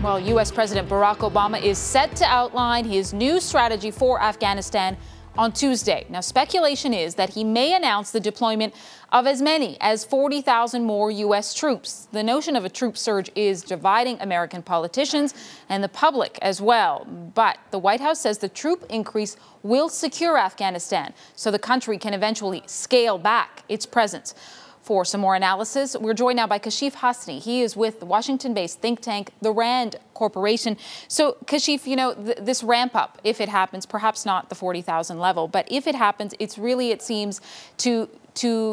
Well, U.S. President Barack Obama is set to outline his new strategy for Afghanistan on Tuesday. Now, speculation is that he may announce the deployment of as many as 40,000 more U.S. troops. The notion of a troop surge is dividing American politicians and the public as well. But the White House says the troop increase will secure Afghanistan so the country can eventually scale back its presence. For some more analysis, we're joined now by KASHIF Hasnie. He is with the Washington-based think tank, the RAND Corporation. So, KASHIF, you know, this ramp up, if it happens, perhaps not the 40,000 level, but if it happens, it's really, it seems, to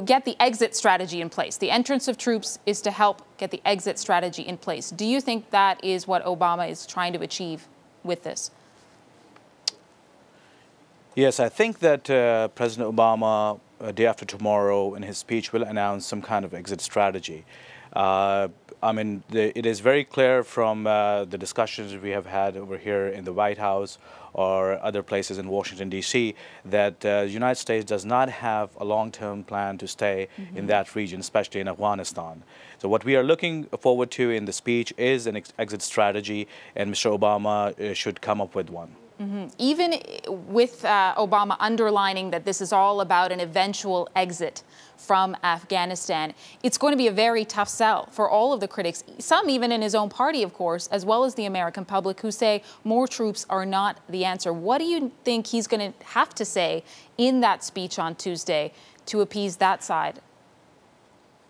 get the exit strategy in place. The entrance of troops is to help get the exit strategy in place. Do you think that is what Obama is trying to achieve with this? Yes, I think that President Obama, day after tomorrow, in his speech, will announce some kind of exit strategy. I mean, it is very clear from the discussions we have had over here in the White House or other places in Washington, D.C., that the United States does not have a long-term plan to stay in that region, especially in Afghanistan. So what we are looking forward to in the speech is an exit strategy, and Mr. Obama should come up with one. Even with Obama underlining that this is all about an eventual exit from Afghanistan, it's going to be a very tough sell for all of the critics, some even in his own party, of course, as well as the American public, who say more troops are not the answer. What do you think he's going to have to say in that speech on Tuesday to appease that side?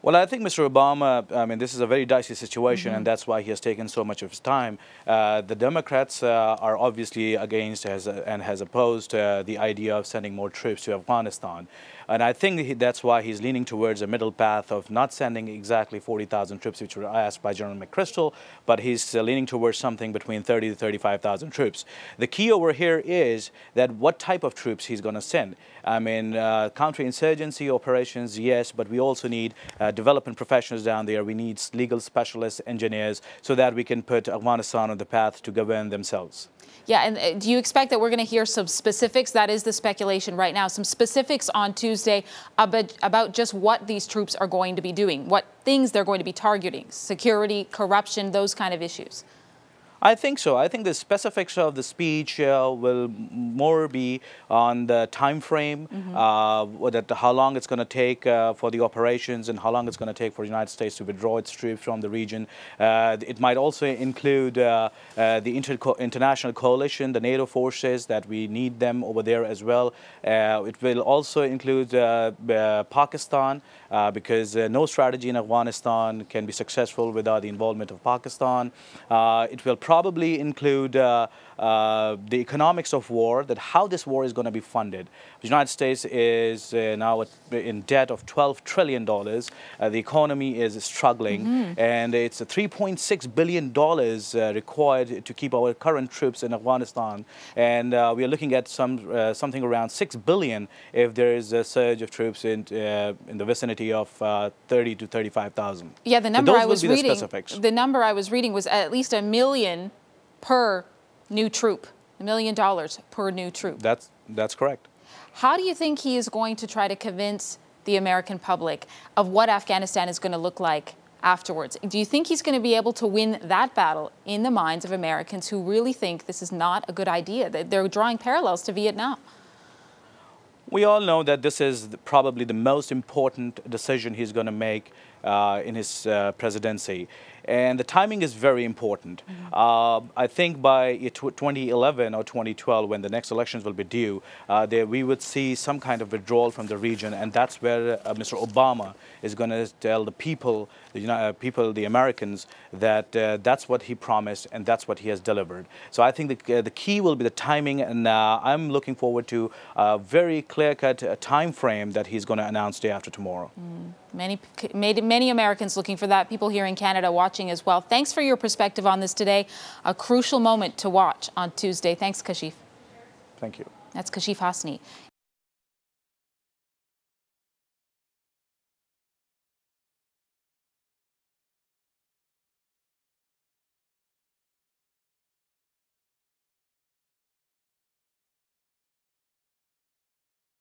Well, I think Mr. Obama, I mean, this is a very dicey situation, and that's why he has taken so much of his time. The Democrats are obviously against and has opposed the idea of sending more troops to Afghanistan. And I think that's why he's leaning towards a middle path of not sending exactly 40,000 troops, which were asked by General McChrystal, but he's leaning towards something between 30 to 35,000 troops. The key over here is that what type of troops he's going to send. I mean, counterinsurgency operations, yes, but we also need development professionals down there. We need legal specialists, engineers, so that we can put Afghanistan on the path to govern themselves. Yeah, and do you expect that we're going to hear some specifics? That is the speculation right now. Some specifics on Tuesday about just what these troops are going to be doing, what things they're going to be targeting, security, corruption, those kind of issues. I think so. I think the specifics of the speech will more be on the time frame, how long it's going to take for the operations and how long it's going to take for the United States to withdraw its troops from the region. It might also include the international coalition, the NATO forces, that we need them over there as well. It will also include Pakistan, because no strategy in Afghanistan can be successful without the involvement of Pakistan. It will probably include the economics of war, that how this war is going to be funded. The United States is now in debt of $12 trillion. The economy is struggling, and it's $3.6 billion required to keep our current troops in Afghanistan. And we are looking at something around $6 billion if there is a surge of troops in the vicinity of 30 to 35,000. Yeah, the number I was reading, the number I was reading was at least $1 million per new troop, $1 million per new troop. That's correct. How do you think he is going to try to convince the American public of what Afghanistan is going to look like afterwards? Do you think he's going to be able to win that battle in the minds of Americans who really think this is not a good idea, that they're drawing parallels to Vietnam? We all know that this is probably the most important decision he's going to make in his presidency. And the timing is very important. I think by 2011 or 2012, when the next elections will be due, we would see some kind of withdrawal from the region, and that's where Mr. Obama is going to tell the people, the Americans, that that's what he promised and that's what he has delivered. So I think the key will be the timing, and I'm looking forward to a very clear-cut time frame that he's going to announce day after tomorrow. Many Americans looking for that, people here in Canada watching as well. Thanks for your perspective on this today. A crucial moment to watch on Tuesday. Thanks, KASHIF. Thank you. That's KASHIF Hasnie.